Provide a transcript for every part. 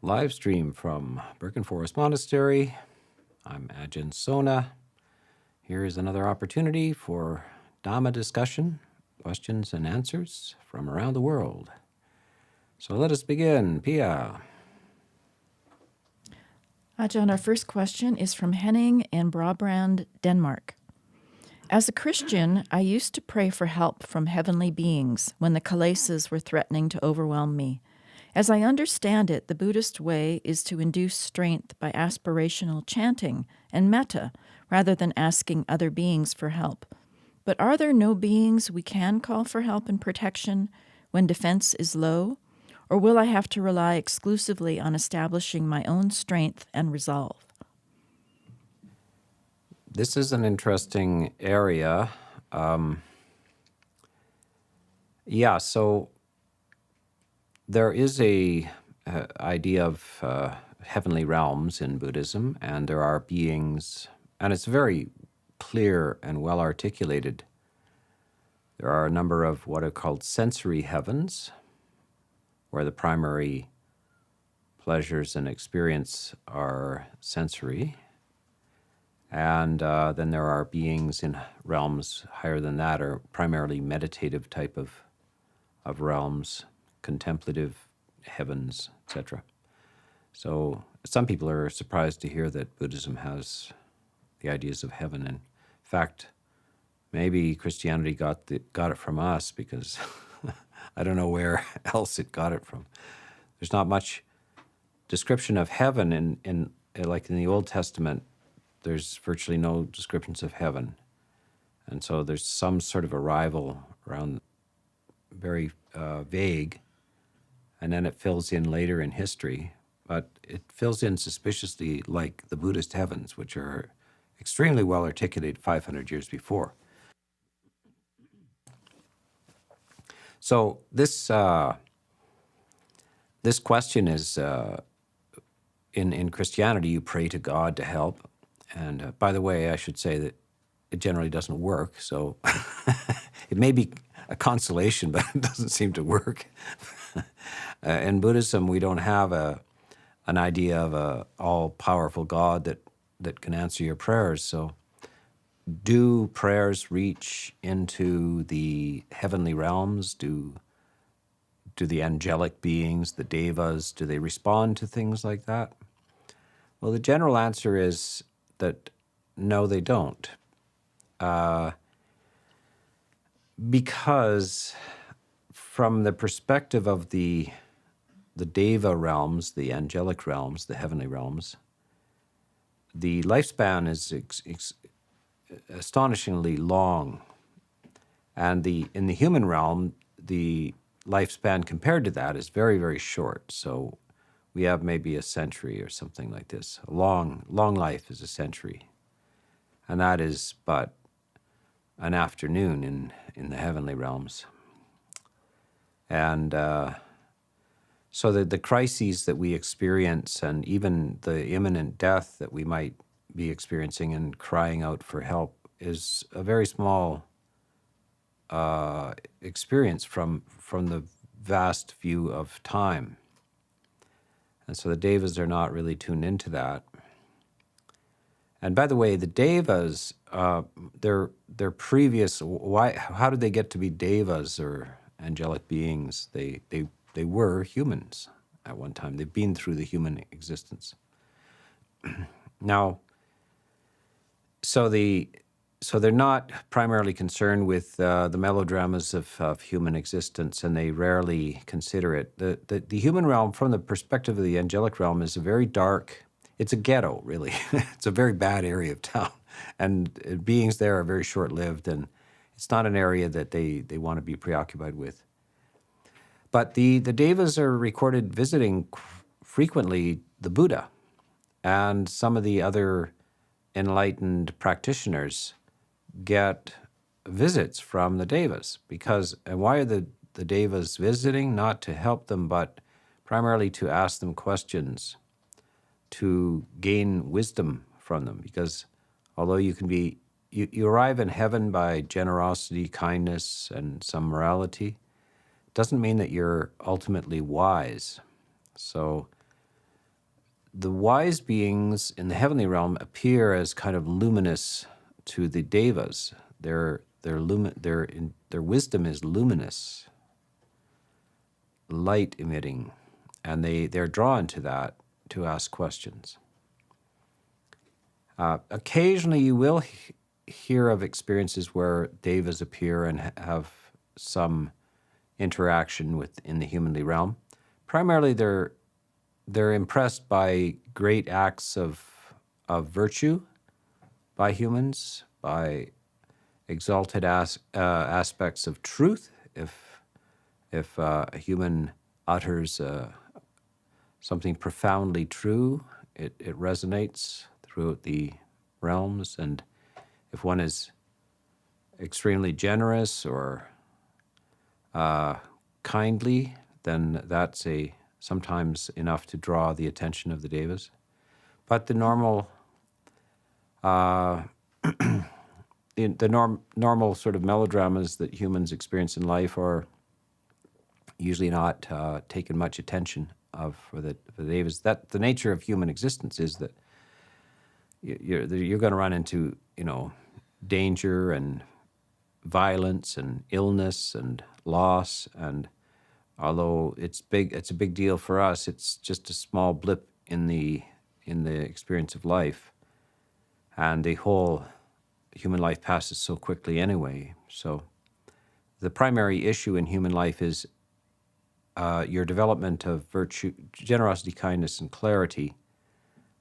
live stream from Birken Forest Monastery. I'm Ajahn Sona. Here is another opportunity for Dhamma discussion, questions and answers from around the world. So let us begin. Pia. Ajahn, our first question is from Henning in Brabrand, Denmark. As a Christian, I used to pray for help from heavenly beings when the kilesas were threatening to overwhelm me. As I understand it, the Buddhist way is to induce strength by aspirational chanting and metta rather than asking other beings for help. But are there no beings we can call for help and protection when defense is low? Or will I have to rely exclusively on establishing my own strength and resolve? This is an interesting area. So there is a idea of heavenly realms in Buddhism, and there are beings, and it's very clear and well articulated. There are a number of what are called sensory heavens, where the primary pleasures and experience are sensory. And then there are beings in realms higher than that, or primarily meditative type of realms, contemplative heavens, etc. So some people are surprised to hear that Buddhism has the ideas of heaven. In fact, maybe Christianity got it from us, because I don't know where else it got it from. There's not much description of heaven in like in the Old Testament. There's virtually no descriptions of heaven. And so there's some sort of arrival around, very vague, and then it fills in later in history, but it fills in suspiciously like the Buddhist heavens, which are extremely well articulated 500 years before. So this question is, in Christianity, you pray to God to help. And by the way, I should say that it generally doesn't work, so it may be a consolation, but it doesn't seem to work. In Buddhism, we don't have an idea of a all-powerful God that can answer your prayers. So do prayers reach into the heavenly realms? Do the angelic beings, the devas, do they respond to things like that? Well, the general answer is that no, they don't. Because from the perspective of the deva realms, the angelic realms, the heavenly realms, the lifespan is astonishingly long. And in the human realm, the lifespan compared to that is very, very short. So we have maybe a century or something like this. A long life is a century. And that is but an afternoon in the heavenly realms. And so the crises that we experience, and even the imminent death that we might be experiencing and crying out for help, is a very small experience from the vast view of time. And so the devas are not really tuned into that. And by the way, the devas, their previous, how did they get to be devas or angelic beings? They were humans at one time. They've been through the human existence. Now, so they're not primarily concerned with the melodramas of human existence, and they rarely consider it. The human realm, from the perspective of the angelic realm, is a very dark, it's a ghetto, really. It's a very bad area of town. And beings there are very short-lived, and it's not an area that they want to be preoccupied with. But the devas are recorded visiting frequently the Buddha and some of the other enlightened practitioners get visits from the devas. And why are the devas visiting? Not to help them, but primarily to ask them questions, to gain wisdom from them. Because although you arrive in heaven by generosity, kindness, and some morality, doesn't mean that you're ultimately wise. So the wise beings in the heavenly realm appear as kind of luminous to the devas. Their wisdom is luminous, light emitting, and they're drawn to that to ask questions. Occasionally you will hear of experiences where devas appear and have some interaction in the humanly realm. Primarily they're impressed by great acts of virtue by humans, by exalted aspects of truth. If a human utters something profoundly true, it resonates throughout the realms. And if one is extremely generous or kindly, then that's sometimes enough to draw the attention of the devas. But the normal normal sort of melodramas that humans experience in life are usually not taken much attention of for the devas. That the nature of human existence is that you're going to run into danger and violence and illness and loss, and although it's a big deal for us, it's just a small blip in the experience of life, and the whole human life passes so quickly anyway. So the primary issue in human life is your development of virtue, generosity, kindness, and clarity,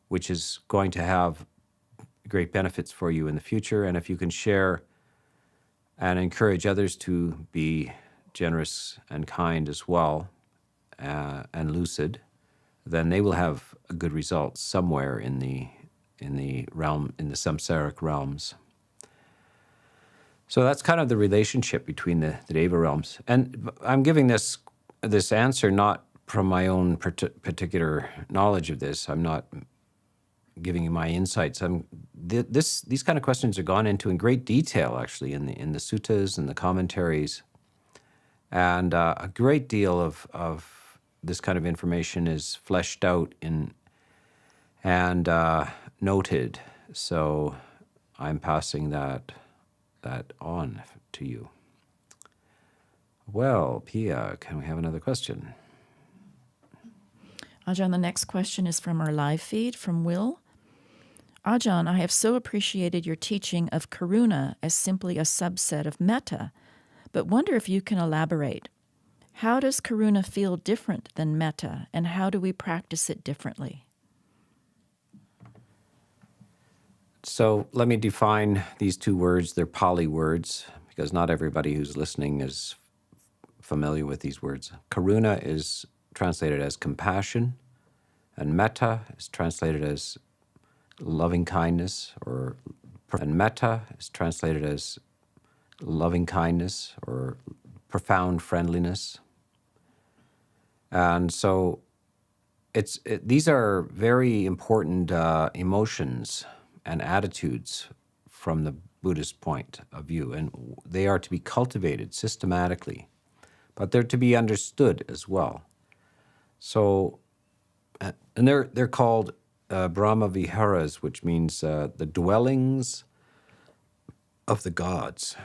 which is going to have great benefits for you in the future. And if you can share and encourage others to be generous and kind as well, and lucid, then they will have a good result somewhere in the realm, in the samsaric realms. So that's kind of the relationship between the Deva realms. And I'm giving this answer not from my own particular knowledge of this. I'm not giving you my insights. These kind of questions are gone into in great detail, actually, in the suttas and the commentaries, and a great deal of this kind of information is fleshed out and noted. So I'm passing that on to you. Well, Pia, can we have another question? Ajahn, the next question is from our live feed from Will. Ajahn, I have so appreciated your teaching of karuna as simply a subset of metta, but wonder if you can elaborate. How does karuna feel different than metta, and how do we practice it differently? So let me define these two words. They're Pali words, because not everybody who's listening is familiar with these words. Karuna is translated as compassion, and metta is translated as loving kindness, and metta is translated as loving kindness or profound friendliness. And so these are very important emotions and attitudes from the Buddhist point of view, and they are to be cultivated systematically, but they're to be understood as well. So, and they're called Brahma Viharas, which means the dwellings of the gods.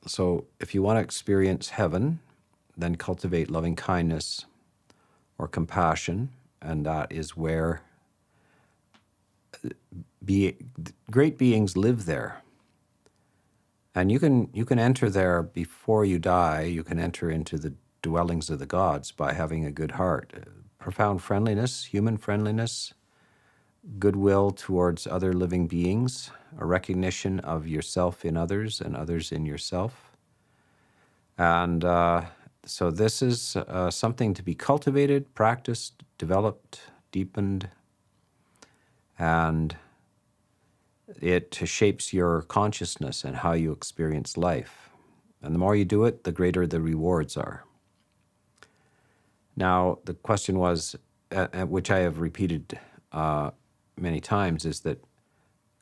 So if you want to experience heaven, then cultivate loving kindness or compassion, and that is where great beings live there. And you can enter there before you die. You can enter into the dwellings of the gods by having a good heart, profound friendliness, human friendliness, goodwill towards other living beings, a recognition of yourself in others and others in yourself. And so this is something to be cultivated, practiced, developed, deepened, and it shapes your consciousness and how you experience life. And the more you do it, the greater the rewards are. Now, the question was, which I have repeated many times, is that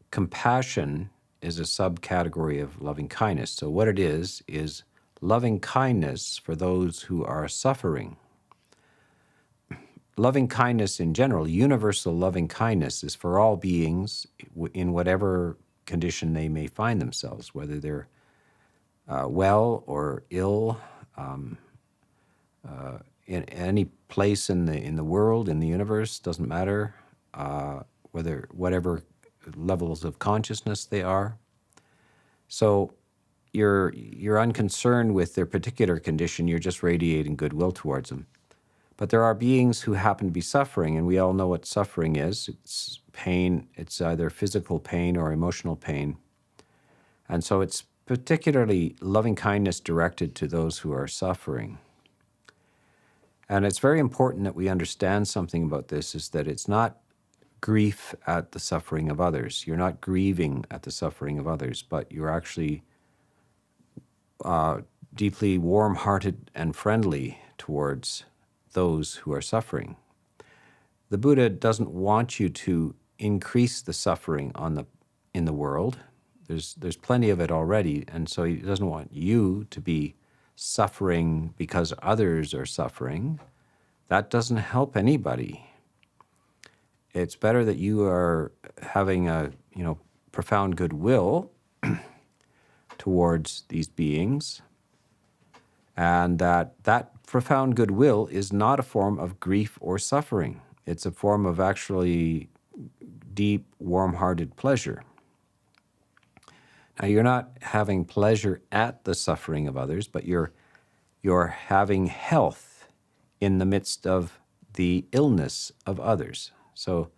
compassion is a subcategory of loving kindness. So what it is loving kindness for those who are suffering. loving kindness in general, universal loving kindness, is for all beings in whatever condition they may find themselves, whether they're well or ill, in any place in the world, in the universe, doesn't matter, whatever levels of consciousness they are. So you're unconcerned with their particular condition, you're just radiating goodwill towards them. But there are beings who happen to be suffering, and we all know what suffering is. It's pain, it's either physical pain or emotional pain. And so it's particularly loving kindness directed to those who are suffering. And it's very important that we understand something about this, is that it's not grief at the suffering of others. You're not grieving at the suffering of others, but you're actually deeply warm-hearted and friendly towards those who are suffering. The Buddha doesn't want you to increase the suffering in the world. There's plenty of it already, and so he doesn't want you to be suffering because others are suffering. That doesn't help anybody. It's better that you are having a profound goodwill towards these beings, and that profound goodwill is not a form of grief or suffering. It's a form of actually deep, warm-hearted pleasure. Now, you're not having pleasure at the suffering of others, but you're having health in the midst of the illness of others. So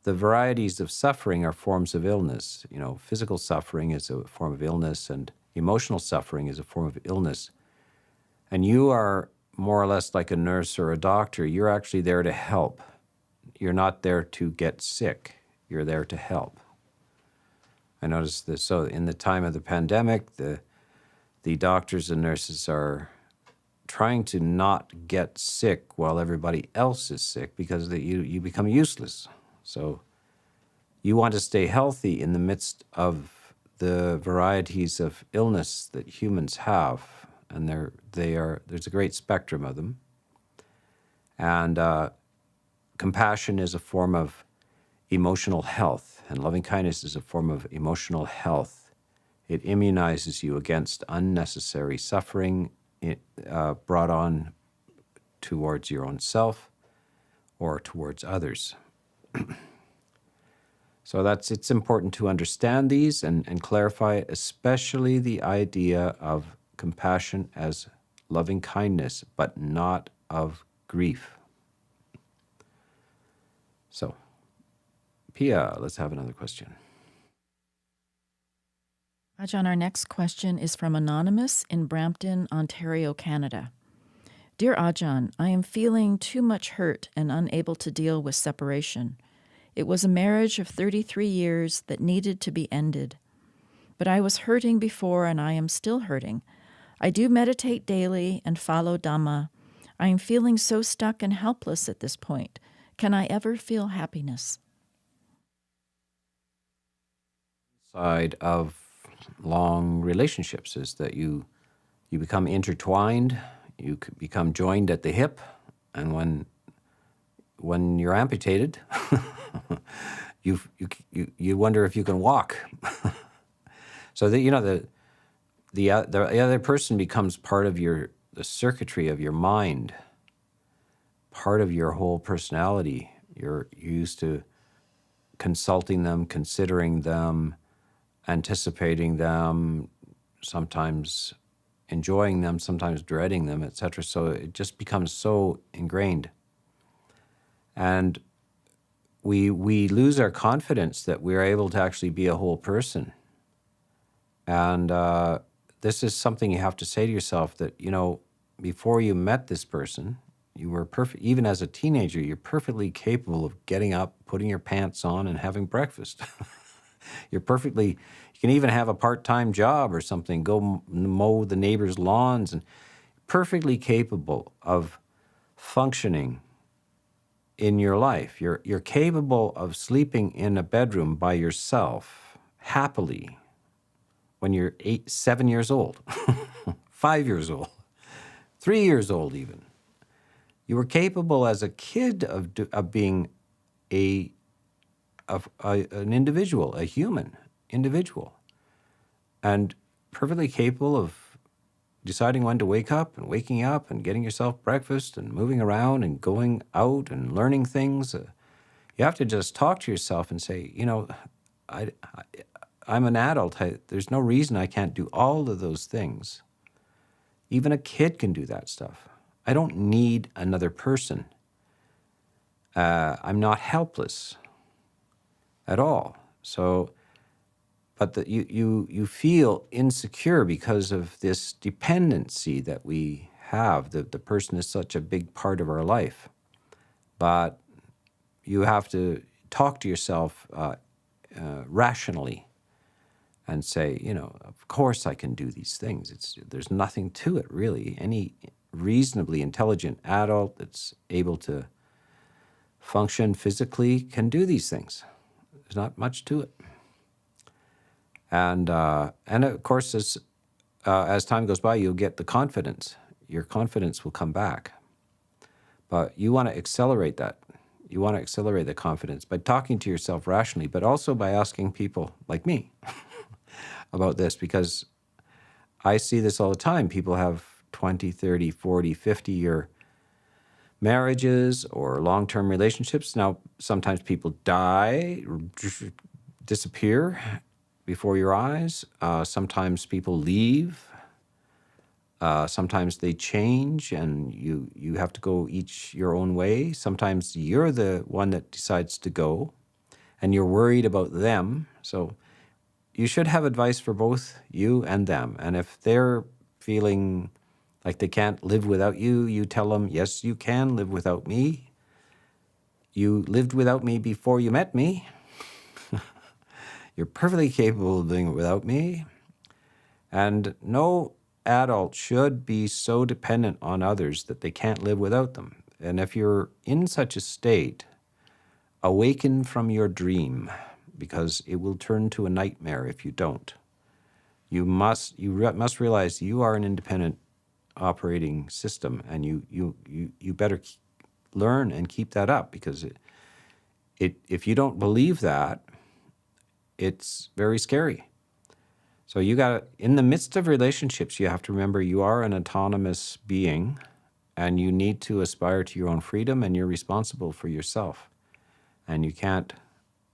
the varieties of suffering are forms of illness. Physical suffering is a form of illness, and emotional suffering is a form of illness. And you are more or less like a nurse or a doctor. You're actually there to help. You're not there to get sick. You're there to help. I noticed this. So in the time of the pandemic, the doctors and nurses are trying to not get sick while everybody else is sick, because you become useless. So you want to stay healthy in the midst of the varieties of illness that humans have, and there's a great spectrum of them. And compassion is a form of emotional health, and loving kindness is a form of emotional health. It immunizes you against unnecessary suffering brought on towards your own self or towards others. So it's important to understand these and clarify, especially the idea of compassion as loving kindness, but not of grief. So, Pia, let's have another question. Ajahn, our next question is from Anonymous in Brampton, Ontario, Canada. Dear Ajahn, I am feeling too much hurt and unable to deal with separation. It was a marriage of 33 years that needed to be ended. But I was hurting before, and I am still hurting. I do meditate daily and follow Dhamma. I am feeling so stuck and helpless at this point. Can I ever feel happiness? Side of long relationships is that you become intertwined, you become joined at the hip, and when you're amputated, you wonder if you can walk. So that the other person becomes part of the circuitry of your mind, part of your whole personality. You're used to consulting them, considering them, anticipating them, sometimes enjoying them, sometimes dreading them, etc. So it just becomes so ingrained. And we lose our confidence that we're able to actually be a whole person. And this is something you have to say to yourself, that, before you met this person, you were perfect. Even as a teenager, you're perfectly capable of getting up, putting your pants on, and having breakfast. You can even have a part-time job or something, go mow the neighbors' lawns, and perfectly capable of functioning in your life. You're capable of sleeping in a bedroom by yourself, happily, when you're 7 years old, 5 years old, 3 years old even. You were capable as a kid of being an individual, a human individual, and perfectly capable of deciding when to wake up and waking up and getting yourself breakfast and moving around and going out and learning things. You have to just talk to yourself and say, I'm an adult. There's no reason I can't do all of those things. Even a kid can do that stuff. I don't need another person. I'm not helpless at all. So, but you feel insecure because of this dependency that we have. The person is such a big part of our life. But you have to talk to yourself rationally and say, of course I can do these things. There's nothing to it, really. Any reasonably intelligent adult that's able to function physically can do these things. There's not much to it. And of course, as time goes by, you'll get the confidence. Your confidence will come back. But you want to accelerate that. You want to accelerate the confidence by talking to yourself rationally, but also by asking people like me about this, because I see this all the time. People have 20, 30, 40, 50-year marriages or long-term relationships. Now, sometimes people die, disappear before your eyes. Sometimes people leave. Sometimes they change and you have to go each your own way. Sometimes you're the one that decides to go and you're worried about them. So you should have advice for both you and them. And if they're feeling like they can't live without you, you tell them, yes, you can live without me. You lived without me before you met me. You're perfectly capable of doing it without me. And no adult should be so dependent on others that they can't live without them. And if you're in such a state, awaken from your dream, because it will turn to a nightmare if you don't. You must realize you are an independent operating system, and you better learn and keep that up, because if you don't believe that, it's very scary. So in the midst of relationships, you have to remember you are an autonomous being, and you need to aspire to your own freedom, and you're responsible for yourself. And you can't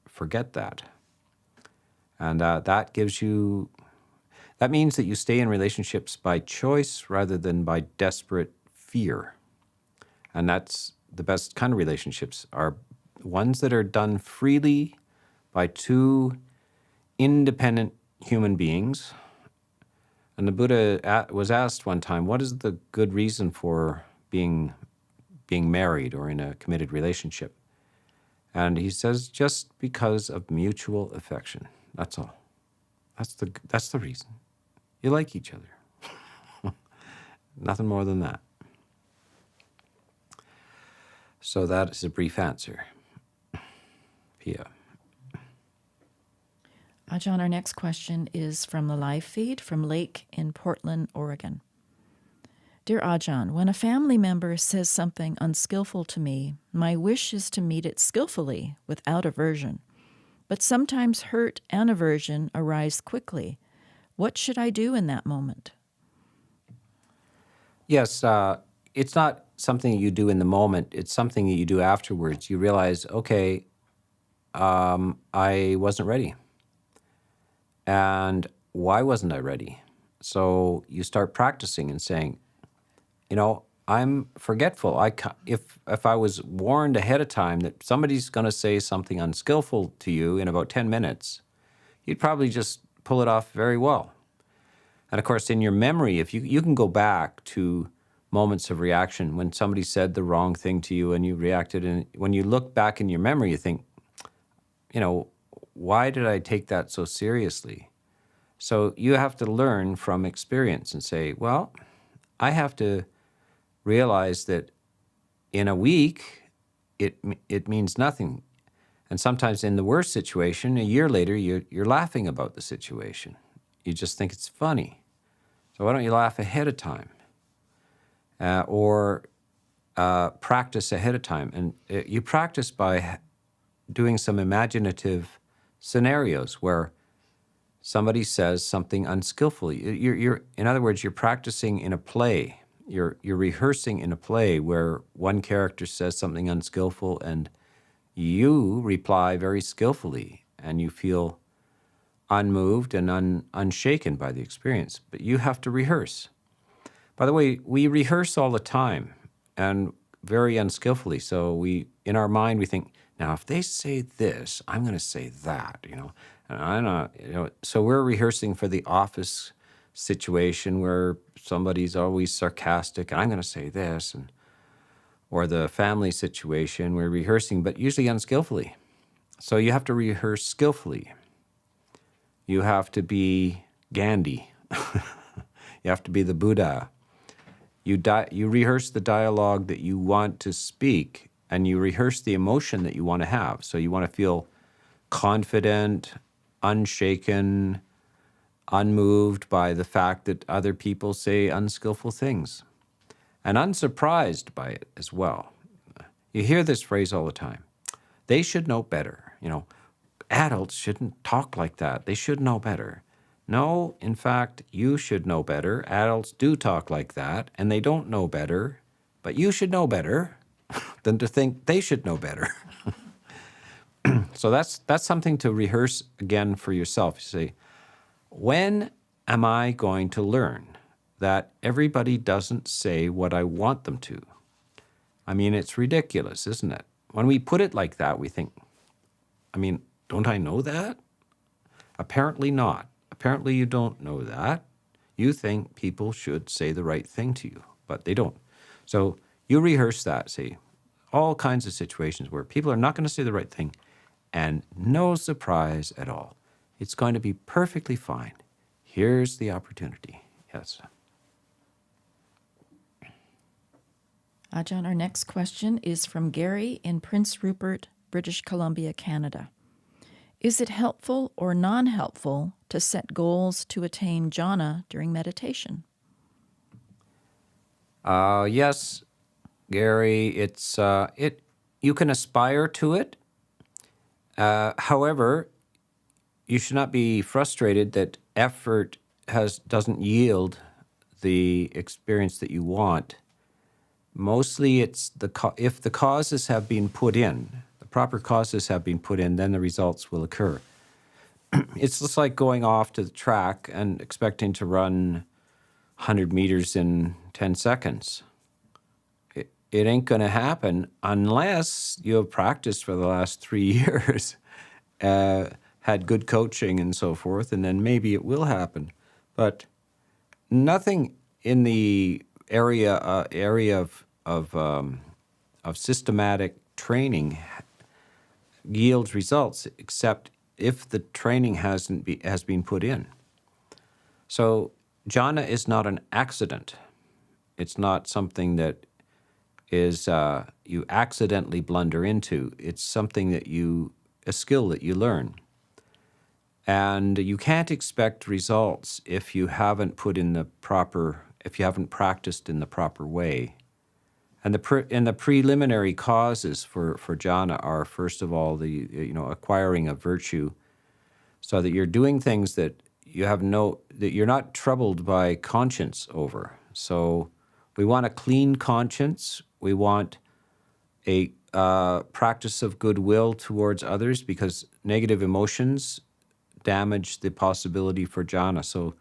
forget that. And that means that you stay in relationships by choice rather than by desperate fear. And that's the best kind of relationships, are ones that are done freely by two independent human beings. And the Buddha was asked one time, what is the good reason for being married or in a committed relationship? And he says, just because of mutual affection. That's all. That's the reason. You like each other. Nothing more than that. So that is a brief answer. Pia. Ajahn, our next question is from the live feed from Lake in Portland, Oregon. Dear Ajahn, when a family member says something unskillful to me, my wish is to meet it skillfully, without aversion. But sometimes hurt and aversion arise quickly. What should I do in that moment? Yes, it's not something you do in the moment. It's something that you do afterwards. You realize, okay, I wasn't ready. And why wasn't I ready? So you start practicing and saying, I'm forgetful. If I was warned ahead of time that somebody's going to say something unskillful to you in about 10 minutes, you'd probably just pull it off very well. And of course, in your memory, if you can go back to moments of reaction when somebody said the wrong thing to you and you reacted, and when you look back in your memory, you think, why did I take that so seriously? So you have to learn from experience and say, well, I have to realize that in a week, it means nothing. And sometimes in the worst situation, a year later, you're laughing about the situation. You just think it's funny. So why don't you laugh ahead of time? Or practice ahead of time. And you practice by doing some imaginative scenarios where somebody says something unskillfully. In other words, you're practicing in a play. You're rehearsing in a play where one character says something unskillful and you reply very skillfully, and you feel unmoved and unshaken by the experience. But you have to rehearse. By the way, we rehearse all the time and very unskillfully. So in our mind, we think, now if they say this, I'm going to say that, And I'm not, so we're rehearsing for the office situation where somebody's always sarcastic, and I'm going to say this, or the family situation, we're rehearsing, but usually unskillfully. So you have to rehearse skillfully. You have to be Gandhi. You have to be the Buddha. You rehearse the dialogue that you want to speak, and you rehearse the emotion that you want to have. So you want to feel confident, unshaken, unmoved by the fact that other people say unskillful things, and unsurprised by it as well. You hear this phrase all the time. They should know better. Adults shouldn't talk like that. They should know better. No, in fact, you should know better. Adults do talk like that, and they don't know better, but you should know better than to think they should know better. So that's something to rehearse again for yourself. You say, when am I going to learn that everybody doesn't say what I want them to? I mean, it's ridiculous, isn't it? When we put it like that, we think, don't I know that? Apparently not. Apparently you don't know that. You think people should say the right thing to you, but they don't. So you rehearse that, say, all kinds of situations where people are not going to say the right thing, and no surprise at all. It's going to be perfectly fine. Here's the opportunity. Yes. Ajahn, our next question is from Gary in Prince Rupert, British Columbia, Canada. Is it helpful or non-helpful to set goals to attain jhana during meditation? Yes, Gary. You can aspire to it. However, you should not be frustrated that effort doesn't yield the experience that you want. Mostly, it's if the causes have been put in, the proper causes have been put in, then the results will occur. It's just like going off to the track and expecting to run 100 meters in 10 seconds. It ain't going to happen unless you have practiced for the last 3 years, had good coaching and so forth, and then maybe it will happen. But nothing in the area of systematic training yields results except if the training has been put in. So jhana is not an accident. It's not something that is you accidentally blunder into. It's something a skill that you learn. And you can't expect results if you haven't practiced in the proper way. And the preliminary causes for jhana are, first of all, the acquiring of virtue, so that you're doing things that that you're not troubled by conscience over. So we want a clean conscience. We want a practice of goodwill towards others, because negative emotions damage the possibility for jhana. So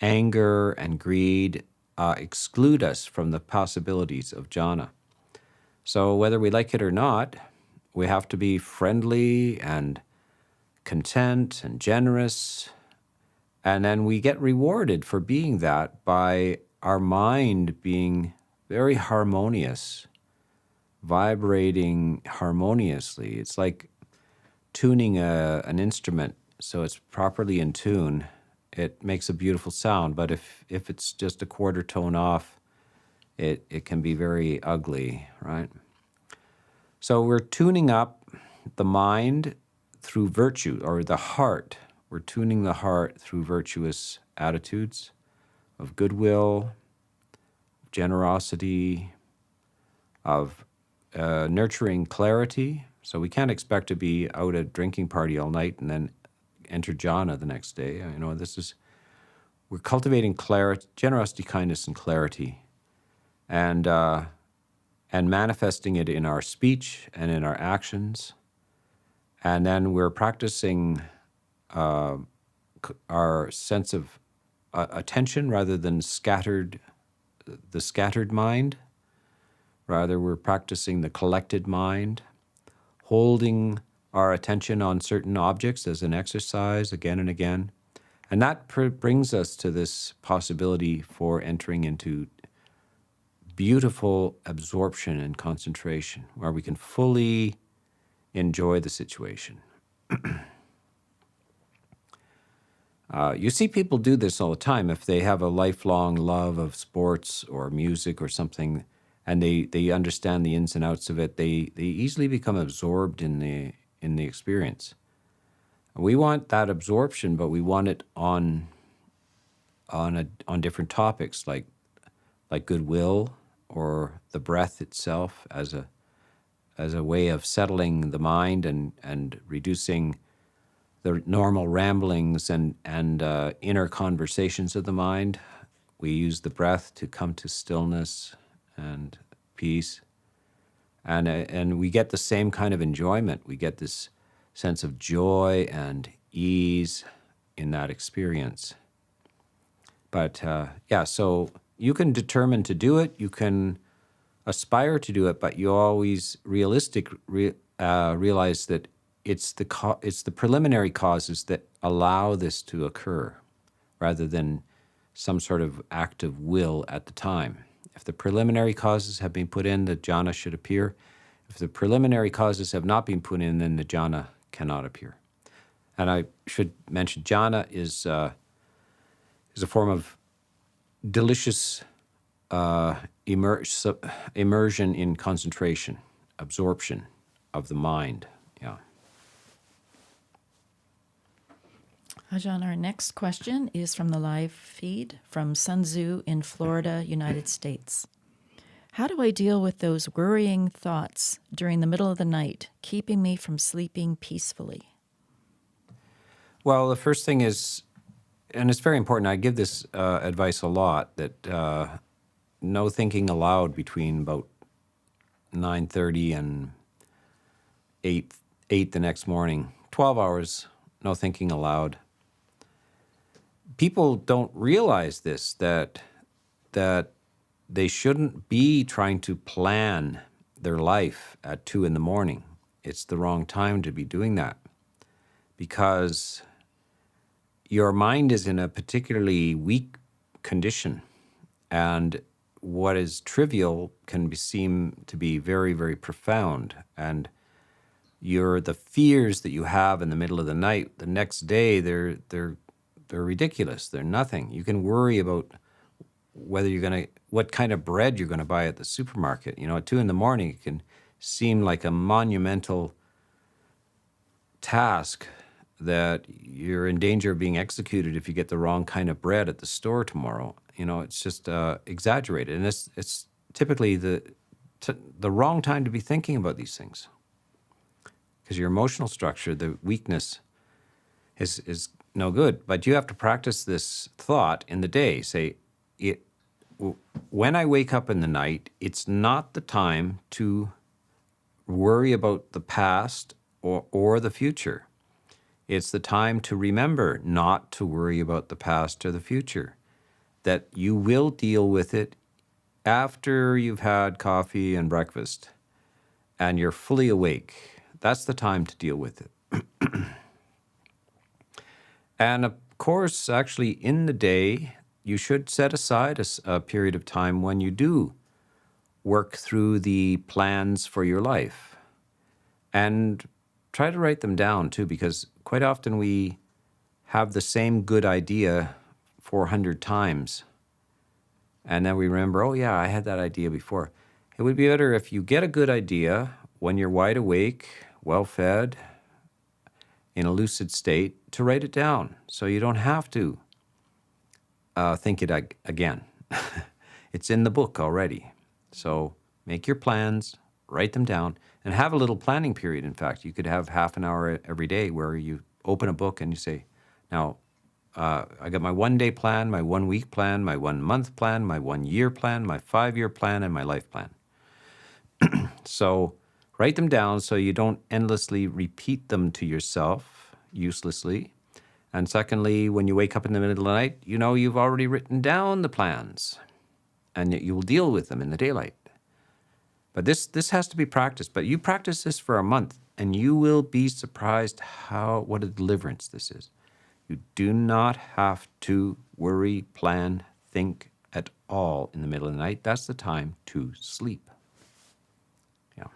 anger and greed exclude us from the possibilities of jhana. So whether we like it or not, we have to be friendly and content and generous, and then we get rewarded for being that by our mind being very harmonious, vibrating harmoniously. It's like tuning an instrument so it's properly in tune. It makes a beautiful sound, but if it's just a quarter tone off, it can be very ugly, right? So we're tuning up the mind through virtue, or the heart. We're tuning the heart through virtuous attitudes of goodwill, generosity, of nurturing clarity. So we can't expect to be out at a drinking party all night and then enter jhana the next day. You know, we're cultivating clarity, generosity, kindness, and clarity, and manifesting it in our speech and in our actions. And then we're practicing our sense of attention rather than the scattered mind. Rather, we're practicing the collected mind, holding our attention on certain objects as an exercise again and again. And that brings us to this possibility for entering into beautiful absorption and concentration, where we can fully enjoy the situation. You see people do this all the time. If they have a lifelong love of sports or music or something, and they understand the ins and outs of it, they easily become absorbed in the experience. We want that absorption, but we want it on different topics, like goodwill or the breath itself as a way of settling the mind and reducing the normal ramblings and inner conversations of the mind. We use the breath to come to stillness and peace, and we get the same kind of enjoyment. We get this sense of joy and ease in that experience. But so you can determine to do it, you can aspire to do it, but you always realize that it's the preliminary causes that allow this to occur, rather than some sort of act of will at the time. If the preliminary causes have been put in, the jhana should appear. If the preliminary causes have not been put in, then the jhana cannot appear. And I should mention, jhana is a form of delicious immersion in concentration, absorption of the mind. Yeah. Ajahn, our next question is from the live feed from Sun Tzu in Florida, United States. How do I deal with those worrying thoughts during the middle of the night, keeping me from sleeping peacefully? Well, the first thing is, and it's very important, I give this advice a lot, that no thinking aloud between about 9:30 and 8 the next morning. 12 hours, no thinking aloud. People don't realize this, that they shouldn't be trying to plan their life at 2 in the morning. It's the wrong time to be doing that, because your mind is in a particularly weak condition, and what is trivial can seem to be very, very profound. And the fears that you have in the middle of the night, the next day, they're ridiculous. They're nothing. You can worry about what kind of bread you're going to buy at the supermarket. You know, at 2 in the morning, it can seem like a monumental task that you're in danger of being executed if you get the wrong kind of bread at the store tomorrow. You know, it's just exaggerated. And it's typically the wrong time to be thinking about these things, because your emotional structure, the weakness, is no good. But you have to practice this thought in the day. Say, when I wake up in the night, it's not the time to worry about the past or the future. It's the time to remember not to worry about the past or the future, that you will deal with it after you've had coffee and breakfast and you're fully awake. That's the time to deal with it. And of course, actually, in the day, you should set aside a period of time when you do work through the plans for your life. And try to write them down, too, because quite often we have the same good idea 400 times. And then we remember, oh, yeah, I had that idea before. It would be better if you get a good idea when you're wide awake, well-fed, in a lucid state, to write it down so you don't have to think it again. It's in the book already. So Make your plans, write them down, and have a little planning period. In fact, you could have half an hour every day where you open a book and you say, now, I got my 1 day plan, my 1 week plan, my 1 month plan, my 1 year plan, my 5 year plan, and my life plan. So write them down so you don't endlessly repeat them to yourself uselessly. And secondly, when you wake up in the middle of the night, you know you've already written down the plans and you will deal with them in the daylight. But this has to be practiced. But you practice this for a month and you will be surprised what a deliverance this is. You do not have to worry, plan, think at all in the middle of the night. That's the time to sleep. Yeah.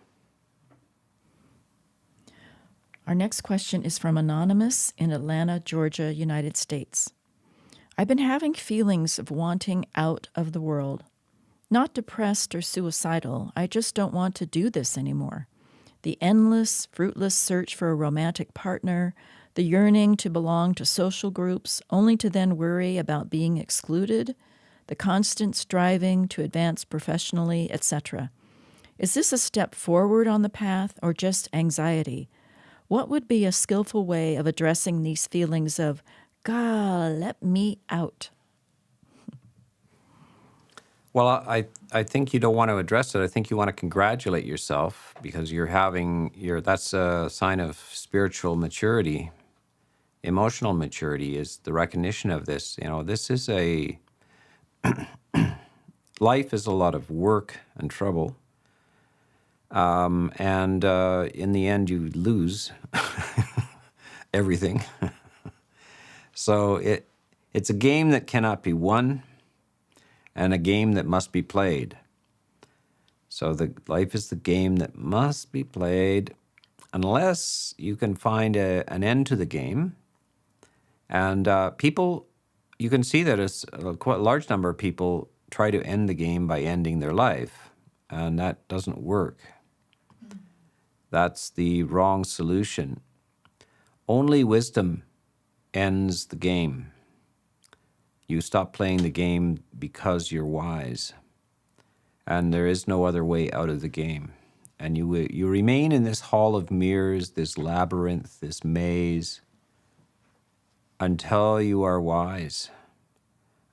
Our next question is from Anonymous in Atlanta, Georgia, United States. I've been having feelings of wanting out of the world. Not depressed or suicidal. I just don't want to do this anymore. The endless, fruitless search for a romantic partner, the yearning to belong to social groups, only to then worry about being excluded, the constant striving to advance professionally, etc. Is this a step forward on the path or just anxiety? What would be a skillful way of addressing these feelings of, God, let me out? Well, I think you don't want to address it. I think you want to congratulate yourself because that's a sign of spiritual maturity. Emotional maturity is the recognition of this. This is life is a lot of work and trouble. And in the end, you lose everything. So it's a game that cannot be won and a game that must be played. So life is the game that must be played unless you can find an end to the game. And people, you can see that quite a large number of people try to end the game by ending their life, and that doesn't work. That's the wrong solution. Only wisdom ends the game. You stop playing the game because you're wise, and there is no other way out of the game. And you remain in this hall of mirrors, this labyrinth, this maze, until you are wise,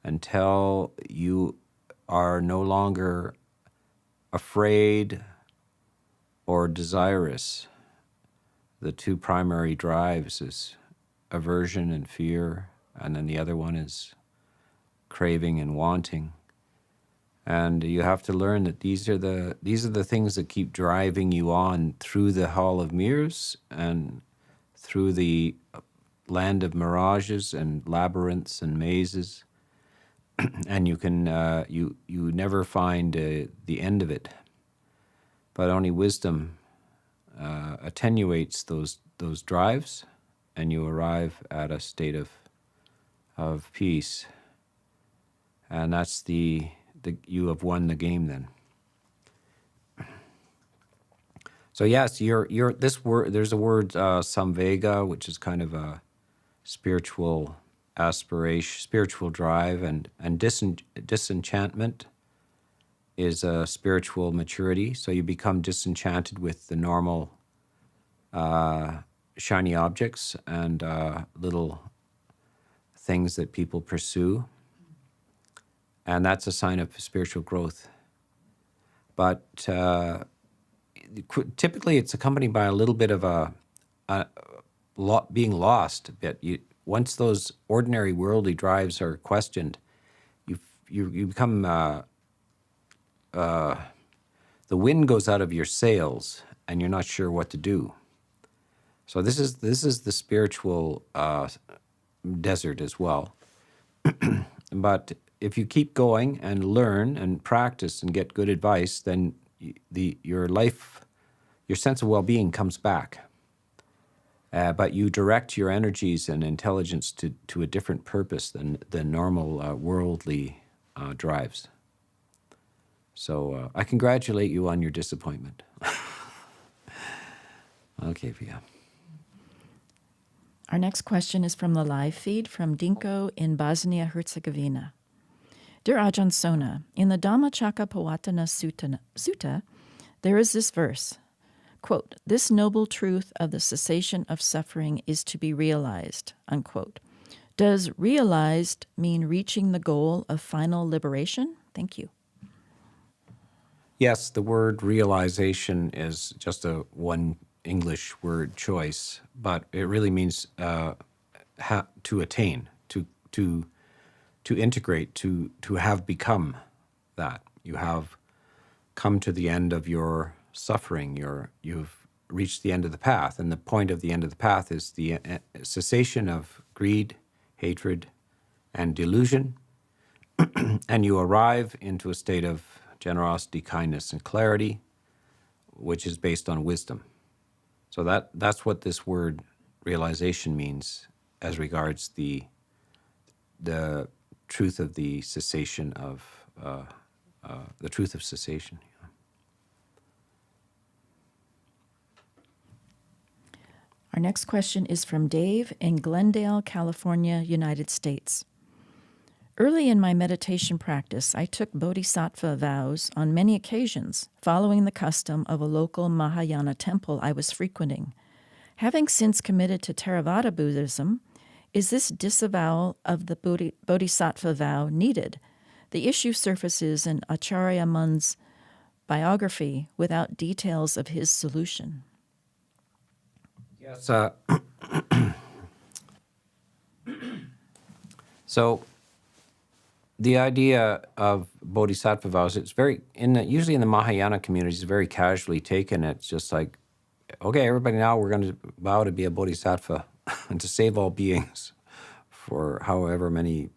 until you are no longer afraid or desirous. The two primary drives is aversion and fear, and then the other one is craving and wanting. And you have to learn that these are the things that keep driving you on through the hall of mirrors and through the land of mirages and labyrinths and mazes. And you can you never find the end of it, but only wisdom attenuates those drives, and you arrive at a state of peace. And that's you have won the game then. So yes, this word. There's a word samvega, which is kind of a spiritual aspiration, spiritual drive, and disenchantment is a spiritual maturity. So you become disenchanted with the normal shiny objects and little things that people pursue. And that's a sign of spiritual growth. But typically it's accompanied by a little bit of being lost a bit. Once those ordinary worldly drives are questioned, you become, the wind goes out of your sails and you're not sure what to do. So this is the spiritual desert as well. But if you keep going and learn and practice and get good advice, then your sense of well-being comes back. But you direct your energies and intelligence to a different purpose than normal worldly drives. So I congratulate you on your disappointment. Okay, Pia. Our next question is from the live feed from Dinko in Bosnia-Herzegovina. Dear Ajahn Sona, in the Dhammacakkappavattana Sutta, there is this verse, quote, "This noble truth of the cessation of suffering is to be realized," unquote. Does realized mean reaching the goal of final liberation? Thank you. Yes, the word realization is just a one English word choice, but it really means to attain, to integrate, to have become that. You have come to the end of your suffering. You've reached the end of the path, and the point of the end of the path is the cessation of greed, hatred, and delusion, and you arrive into a state of generosity, kindness, and clarity, which is based on wisdom. So that's what this word realization means as regards the truth of the cessation of the truth of cessation. Our next question is from Dave in Glendale, California, United States. Early in my meditation practice, I took bodhisattva vows on many occasions, following the custom of a local Mahayana temple I was frequenting. Having since committed to Theravada Buddhism, is this disavowal of the bodhisattva vow needed? The issue surfaces in Acharya Mun's biography without details of his solution. Yes. So the idea of bodhisattva vows, it's usually in the Mahayana communities, it's very casually taken. It's just like, okay, everybody, now we're going to vow to be a bodhisattva and to save all beings for however many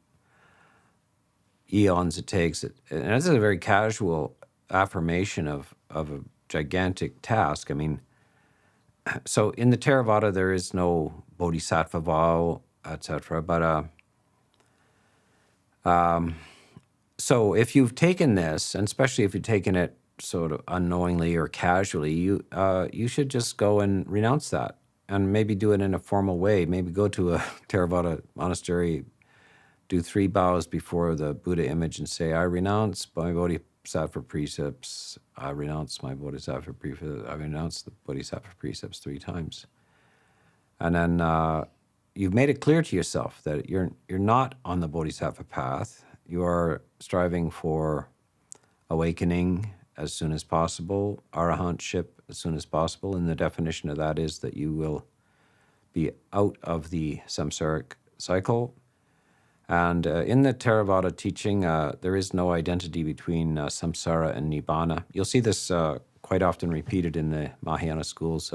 eons it takes. And this is a very casual affirmation of a gigantic task. I mean, so in the Theravada, there is no bodhisattva vow, etc. But so if you've taken this, and especially if you've taken it sort of unknowingly or casually, you should just go and renounce that, and maybe do it in a formal way. Maybe go to a Theravada monastery, do 3 bows before the Buddha image and say, I renounce my bodhisattva precepts, I renounce my bodhisattva precepts, I renounce the bodhisattva precepts 3 times. And then you've made it clear to yourself that you're not on the bodhisattva path. You are striving for awakening as soon as possible, arahantship as soon as possible, and the definition of that is that you will be out of the samsaric cycle. And in the Theravada teaching, there is no identity between samsara and nibbana. You'll see this quite often repeated in the Mahayana schools.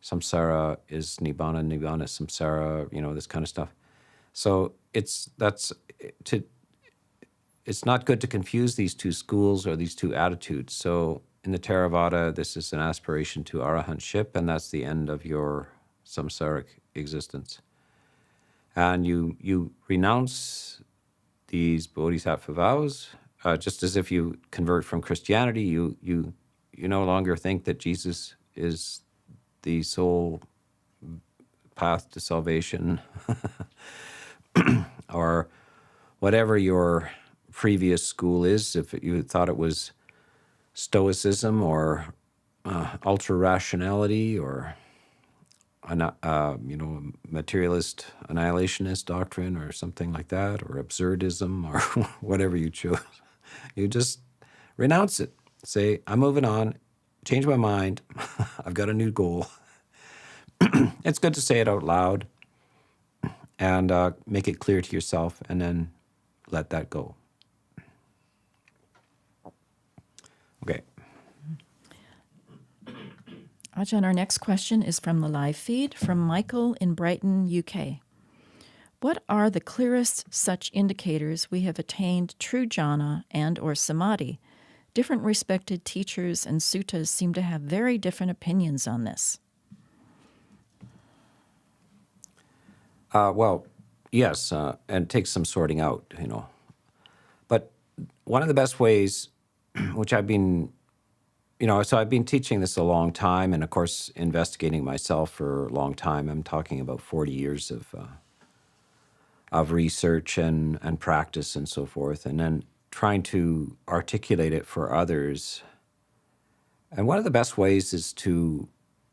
Samsara is nibbana, nibbana is samsara, this kind of stuff. So it's not good to confuse these 2 schools or these 2 attitudes. So in the Theravada, this is an aspiration to arahantship, and that's the end of your samsaric existence. And you renounce these bodhisattva vows, just as if you convert from Christianity. You no longer think that Jesus is the sole path to salvation, or whatever your previous school is. If you thought it was Stoicism or ultra-rationality or materialist annihilationist doctrine or something like that, or absurdism or whatever you chose, you just renounce it. Say, I'm moving on, change my mind, I've got a new goal. It's good to say it out loud and make it clear to yourself, and then let that go. Okay. Ajahn, our next question is from the live feed from Michael in Brighton, UK. What are the clearest such indicators we have attained true jhana and or samadhi? Different respected teachers and suttas seem to have very different opinions on this. Well, yes, and it takes some sorting out, But one of the best ways, which I've been, so I've been teaching this a long time, and of course investigating myself for a long time. I'm talking about 40 years of research and practice and so forth, and then trying to articulate it for others. And one of the best ways is to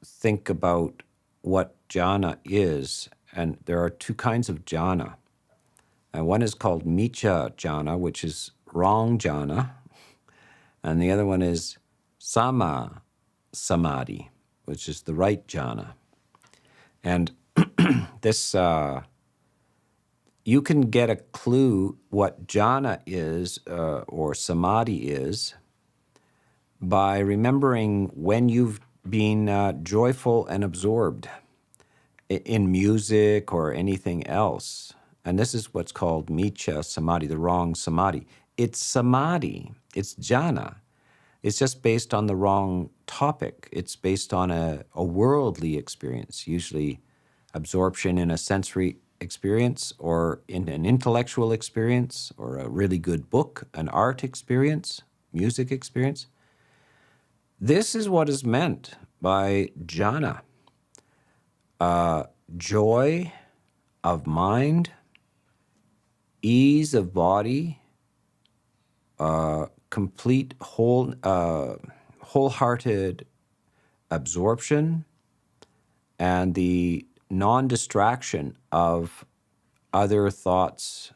think about what jhana is. And there are two kinds of jhana. And one is called miccha jhana, which is wrong jhana. And the other one is samma samadhi, which is the right jhana. And this, you can get a clue what jhana is or samadhi is by remembering when you've been joyful and absorbed in music or anything else. And this is what's called miccha samadhi, the wrong samadhi. It's samadhi, it's jhana. It's just based on the wrong topic. It's based on a worldly experience, usually absorption in a sensory experience or in an intellectual experience or a really good book, an art experience, music experience. This is what is meant by jhana. Joy of mind, ease of body, complete wholehearted absorption, and the non-distraction of other thoughts,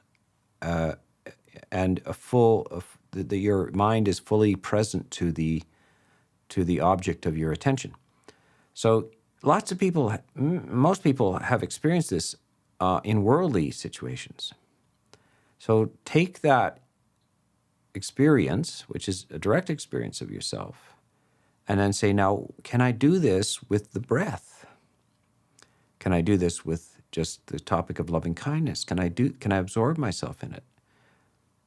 and your mind is fully present to the object of your attention. So lots of people, most people have experienced this in worldly situations. So take that experience, which is a direct experience of yourself, and then say, now, can I do this with the breath? Can I do this with just the topic of loving kindness? Can I absorb myself in it?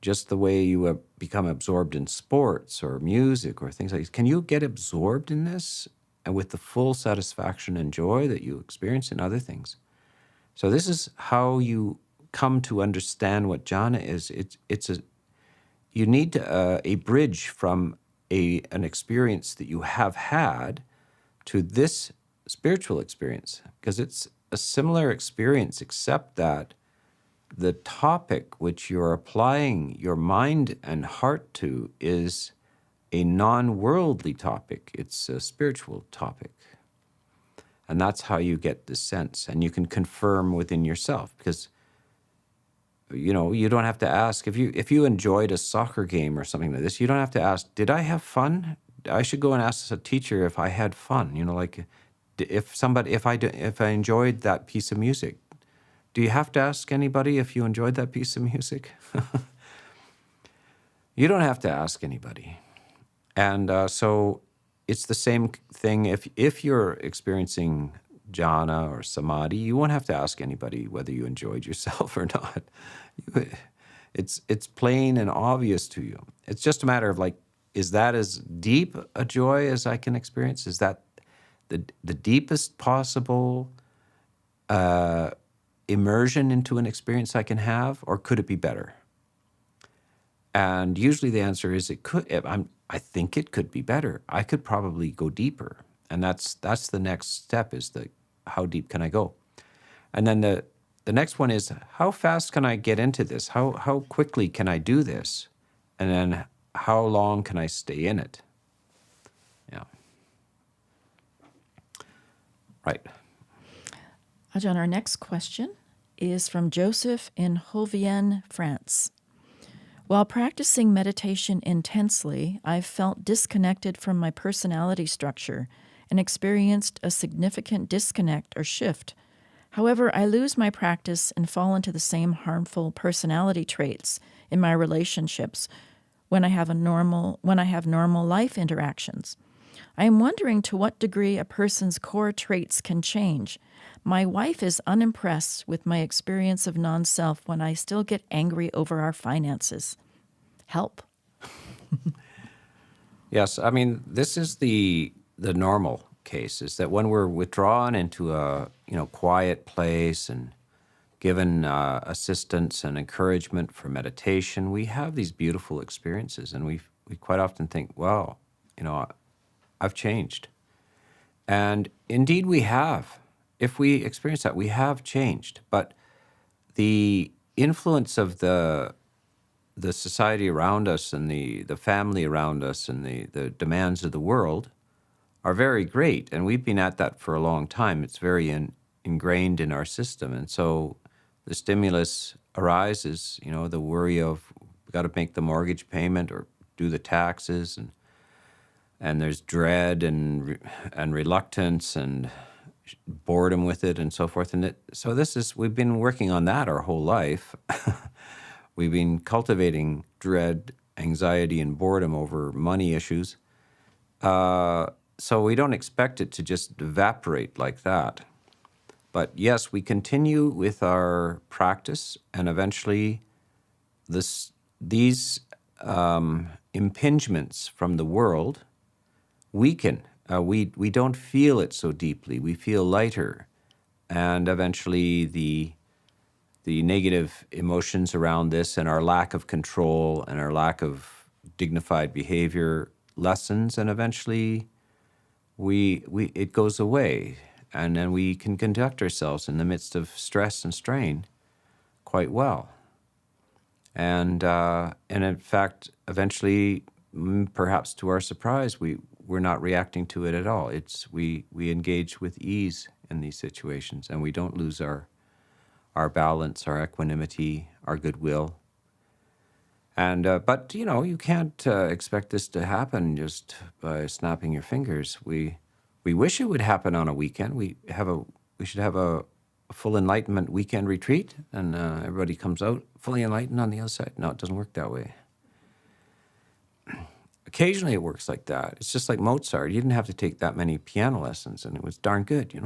Just the way you become absorbed in sports or music or things like this. Can you get absorbed in this and with the full satisfaction and joy that you experience in other things? So this is how you come to understand what jhana is. You need a bridge from an experience that you have had to this spiritual experience, because it's a similar experience, except that the topic which you're applying your mind and heart to is a non-worldly topic. It's a spiritual topic. And that's how you get the sense. And you can confirm within yourself, because you don't have to ask. If you enjoyed a soccer game or something like this, you don't have to ask, did I have fun? I should go and ask a teacher if I had fun. Like if I enjoyed that piece of music. Do you have to ask anybody if you enjoyed that piece of music? You don't have to ask anybody. And so it's the same thing. If you're experiencing jhana or samadhi, you won't have to ask anybody whether you enjoyed yourself or not. It's plain and obvious to you. It's just a matter of is that as deep a joy as I can experience? Is that the deepest possible immersion into an experience I can have, or could it be better? And usually the answer is it could. I think it could be better. I could probably go deeper, and that's the next step, is how deep can I go? And then the next one is, how fast can I get into this? How quickly can I do this? And then how long can I stay in it? Yeah. Right. Ajahn, our next question is from Joseph in Hovienne, France. While practicing meditation intensely, I've felt disconnected from my personality structure and experienced a significant disconnect or shift. However, I lose my practice and fall into the same harmful personality traits in my relationships when I have normal life interactions. I am wondering to what degree a person's core traits can change. My wife is unimpressed with my experience of non-self when I still get angry over our finances. Help. Yes, I mean, this is the normal case, is that when we're withdrawn into a quiet place and given assistance and encouragement for meditation, we have these beautiful experiences, and we quite often think, wow, I've changed. And indeed we have. If we experience that, we have changed. But the influence of the society around us and the family around us and the demands of the world are very great. And we've been at that for a long time. It's very ingrained in our system. And so the stimulus arises, the worry of we got to make the mortgage payment or do the taxes, and there's dread and reluctance and boredom with it and so forth. And so we've been working on that our whole life. We've been cultivating dread, anxiety, and boredom over money issues. So we don't expect it to just evaporate like that. But yes, we continue with our practice, and eventually these impingements from the world weaken. We don't feel it so deeply. We feel lighter, and eventually the negative emotions around this and our lack of control and our lack of dignified behavior lessens, and eventually it goes away, and then we can conduct ourselves in the midst of stress and strain quite well. And in fact, eventually, perhaps to our surprise, we're not reacting to it at all. We engage with ease in these situations, and we don't lose our balance, our equanimity, our goodwill. And but you can't expect this to happen just by snapping your fingers. We wish it would happen on a weekend. We should have a full enlightenment weekend retreat, and everybody comes out fully enlightened on the other side. No, it doesn't work that way. Occasionally it works like that. It's just like Mozart. You didn't have to take that many piano lessons, and it was darn good,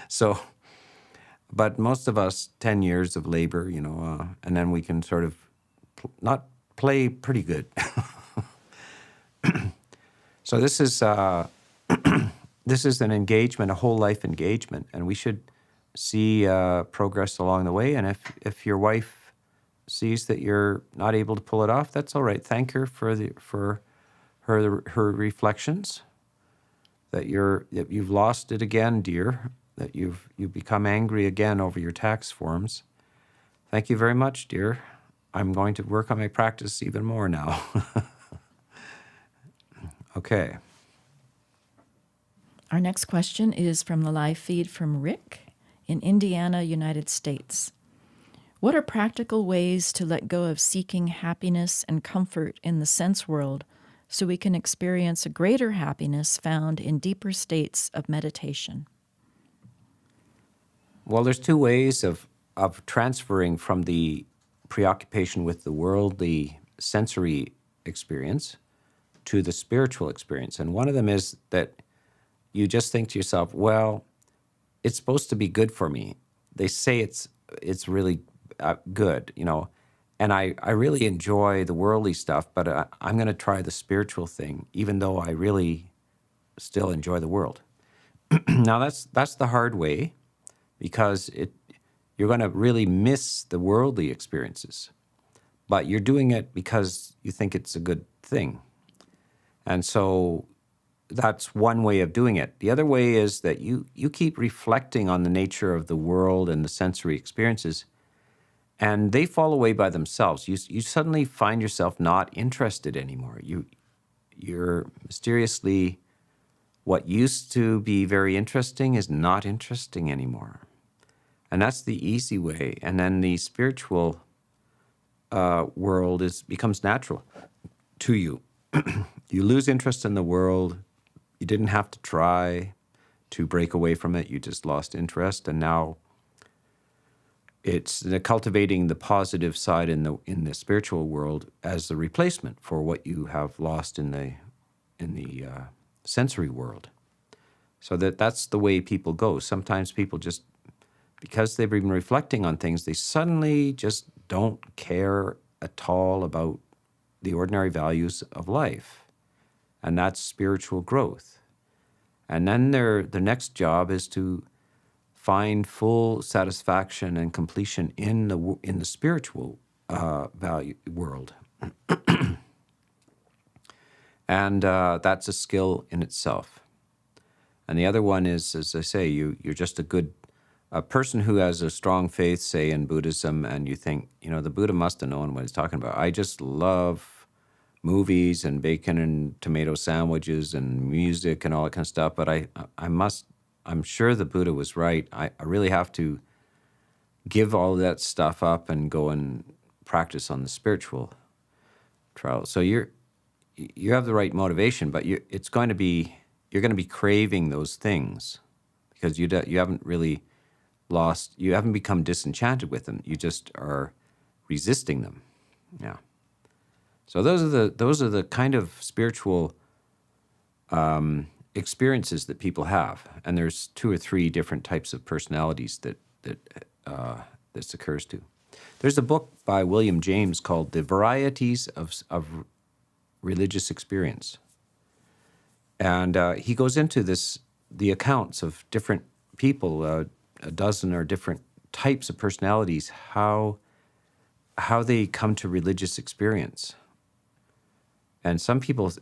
So, but most of us, 10 years of labor, and then we can sort of not play pretty good. So this is an engagement, a whole life engagement, and we should see progress along the way. And if your wife sees that you're not able to pull it off, that's all right. Thank her for her reflections, that you've lost it again, dear, that you've become angry again over your tax forms. Thank you very much, dear. I'm going to work on my practice even more now. Okay. Our next question is from the live feed from Rick in Indiana, United States. What are practical ways to let go of seeking happiness and comfort in the sense world so we can experience a greater happiness found in deeper states of meditation? Well, there's two ways of transferring from the preoccupation with the worldly sensory experience to the spiritual experience. And one of them is that you just think to yourself, well, it's supposed to be good for me. They say it's really good, and I really enjoy the worldly stuff, but I'm going to try the spiritual thing, even though I really still enjoy the world. Now, that's the hard way, because you're going to really miss the worldly experiences, but you're doing it because you think it's a good thing. And so that's one way of doing it. The other way is that you keep reflecting on the nature of the world and the sensory experiences, and they fall away by themselves. You suddenly find yourself not interested anymore. You're mysteriously, what used to be very interesting is not interesting anymore. And that's the easy way. And then the spiritual world becomes natural to you. You lose interest in the world. You didn't have to try to break away from it. You just lost interest, and now it's cultivating the positive side in the spiritual world as the replacement for what you have lost in the sensory world. So that's the way people go. Sometimes people just, because they've been reflecting on things, they suddenly just don't care at all about the ordinary values of life. And that's spiritual growth. And then the next job is to find full satisfaction and completion in the spiritual value world. And that's a skill in itself. And the other one is, as I say, you're just a good a person who has a strong faith, say in Buddhism, and you think, the Buddha must have known what he's talking about. I just love movies and bacon and tomato sandwiches and music and all that kind of stuff, but I'm sure the Buddha was right. I really have to give all that stuff up and go and practice on the spiritual trial. So you have the right motivation, but you're going to be craving those things because you haven't really you haven't become disenchanted with them. You just are resisting them. Yeah. So those are the kind of spiritual experiences that people have, and there's 2 or 3 different types of personalities that this occurs to. There's a book by William James called "The Varieties of Religious Experience," and he goes into the accounts of different people, a dozen or different types of personalities, how they come to religious experience. And some people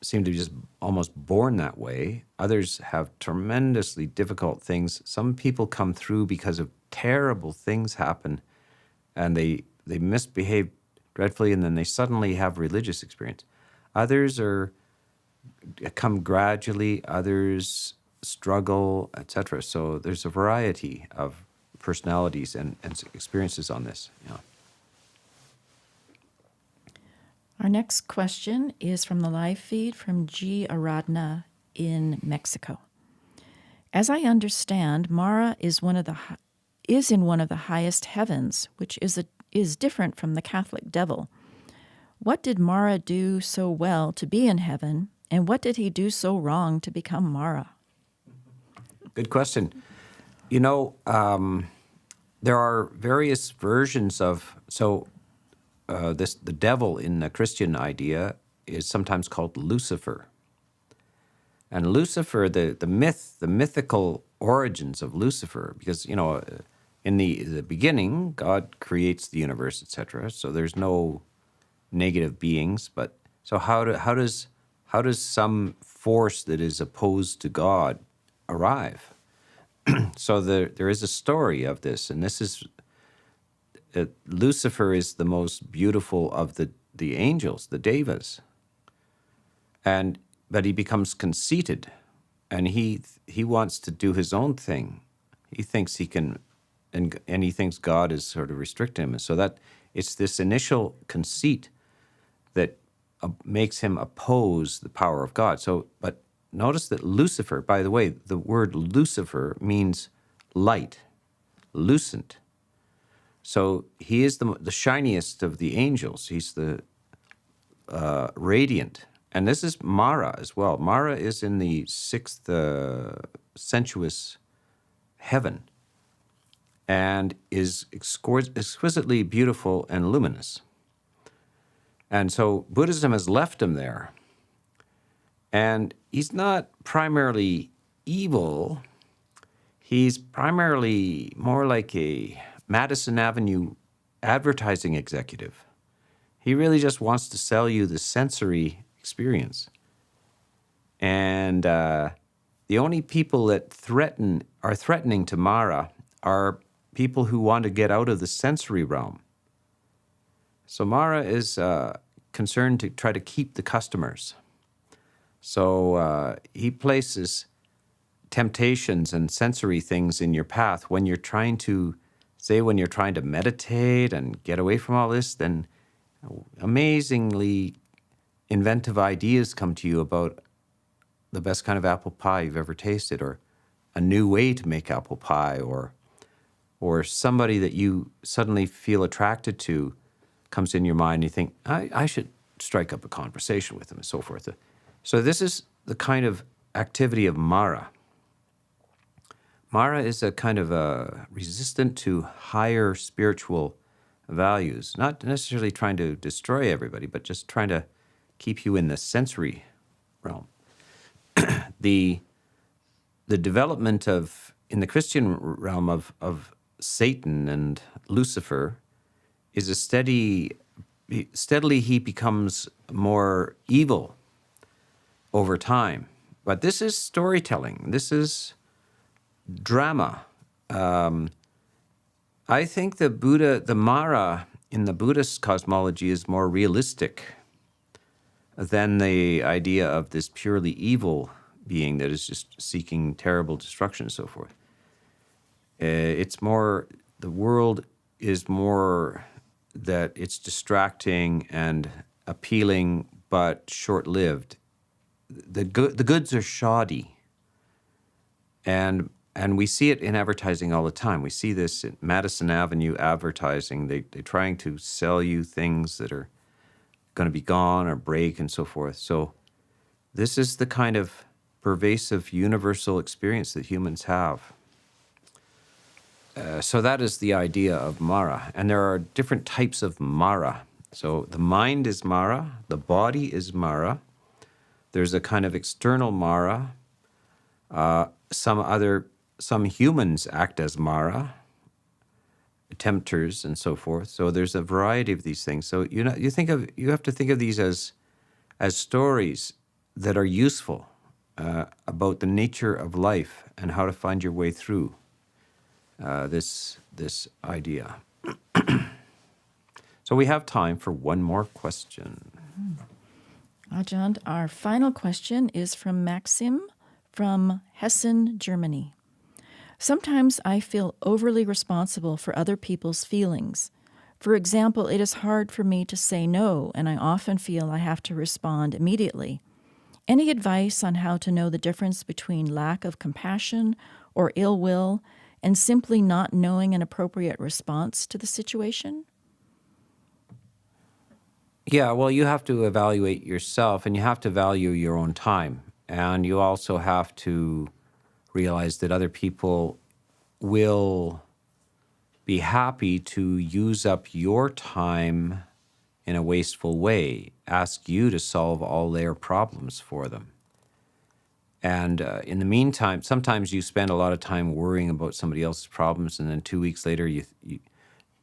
seem to be just almost born that way. Others have tremendously difficult things. Some people come through because of terrible things happen, and they misbehave dreadfully, and then they suddenly have religious experience. Others come gradually. Others struggle, etc. So there's a variety of personalities and experiences on this. Yeah. Our next question is from the live feed from G. Aradna in Mexico. As I understand, Mara is in one of the highest heavens, which is different from the Catholic devil. What did Mara do so well to be in heaven, and what did he do so wrong to become Mara? Good question. There are various versions of the devil in the Christian idea is sometimes called Lucifer. And Lucifer, the mythical origins of Lucifer, because, in the beginning, God creates the universe, etc. So there's no negative beings, but so how does some force that is opposed to God arrive? So there is a story of this, and this is Lucifer is the most beautiful of the angels, the devas, but he becomes conceited, and he wants to do his own thing. He thinks he can, and he thinks God is sort of restricting him, and so that it's this initial conceit that makes him oppose the power of God. So, but notice that Lucifer, by the way, the word Lucifer means light, lucent. So he is the shiniest of the angels. He's the radiant. And this is Mara as well. Mara is in the 6th sensuous heaven and is exquisitely beautiful and luminous. And so Buddhism has left him there. And he's not primarily evil. He's primarily more like a Madison Avenue advertising executive. He really just wants to sell you the sensory experience. And the only people that are threatening to Mara are people who want to get out of the sensory realm. So Mara is concerned to try to keep the customers. So he places temptations and sensory things in your path when you're trying to meditate and get away from all this, then amazingly inventive ideas come to you about the best kind of apple pie you've ever tasted, or a new way to make apple pie, or somebody that you suddenly feel attracted to comes in your mind and you think, I should strike up a conversation with them and so forth. So this is the kind of activity of Mara. Mara is a kind of resistant to higher spiritual values, not necessarily trying to destroy everybody, but just trying to keep you in the sensory realm. The development in the Christian realm of Satan and Lucifer is steadily he becomes more evil over time. But this is storytelling. This is drama. I think the Mara in the Buddhist cosmology is more realistic than the idea of this purely evil being that is just seeking terrible destruction and so forth. It's more, the world is more that it's distracting and appealing but short-lived. The goods are shoddy, and we see it in advertising all the time. We see this in Madison Avenue advertising. They're trying to sell you things that are going to be gone or break and so forth. So this is the kind of pervasive universal experience that humans have. So that is the idea of Mara. And there are different types of Mara. So the mind is Mara, the body is Mara. There's a kind of external Mara. Some humans act as Mara, tempters and so forth. So there's a variety of these things. So you have to think of these as stories that are useful about the nature of life and how to find your way through this idea. So we have time for one more question. Ajahn, our final question is from Maxim from Hessen, Germany. Sometimes I feel overly responsible for other people's feelings. For example, it is hard for me to say no, and I often feel I have to respond immediately. Any advice on how to know the difference between lack of compassion or ill will and simply not knowing an appropriate response to the situation? Yeah, well, you have to evaluate yourself, and you have to value your own time. And you also have to realize that other people will be happy to use up your time in a wasteful way, ask you to solve all their problems for them. And in the meantime, sometimes you spend a lot of time worrying about somebody else's problems, and then 2 weeks later, you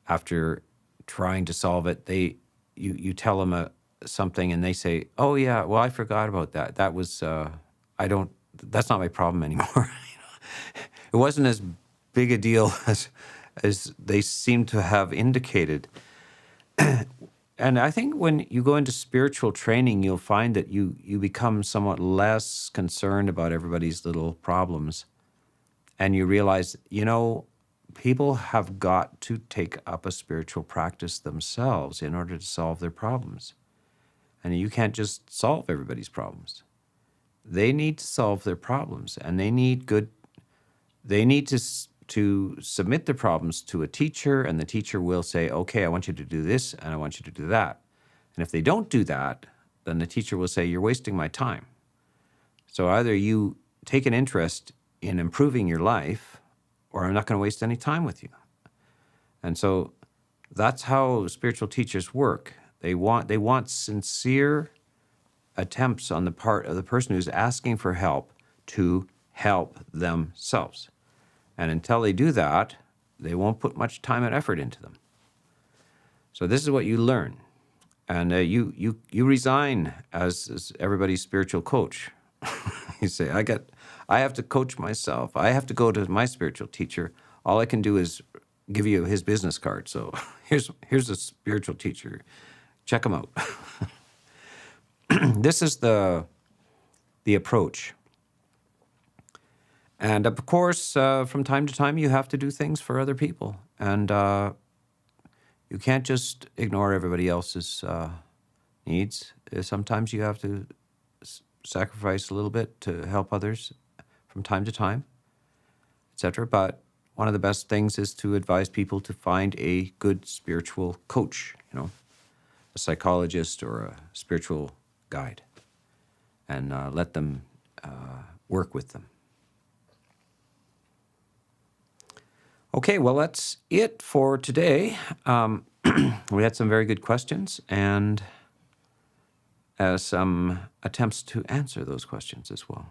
after trying to solve it, you tell them something, and they say, "Oh yeah, well I forgot about that. That was that's not my problem anymore." It wasn't as big a deal as they seem to have indicated. And I think when you go into spiritual training, you'll find that you become somewhat less concerned about everybody's little problems. And you realize, people have got to take up a spiritual practice themselves in order to solve their problems. And you can't just solve everybody's problems. They need to solve their problems, and they need to submit their problems to a teacher, and the teacher will say, okay, I want you to do this, and I want you to do that. And if they don't do that, then the teacher will say, you're wasting my time. So either you take an interest in improving your life, or I'm not going to waste any time with you. And so that's how spiritual teachers work. They want sincere attempts on the part of the person who's asking for help to help themselves. And until they do that, they won't put much time and effort into them. So this is what you learn. And you resign as everybody's spiritual coach. You say, I have to coach myself. I have to go to my spiritual teacher. All I can do is give you his business card. So here's a spiritual teacher. Check him out. This is the approach. And of course, from time to time, you have to do things for other people. And you can't just ignore everybody else's needs. Sometimes you have to sacrifice a little bit to help others from time to time, etc. But one of the best things is to advise people to find a good spiritual coach, a psychologist or a spiritual guide, and let them work with them. Okay, well, that's it for today. We had some very good questions and some attempts to answer those questions as well.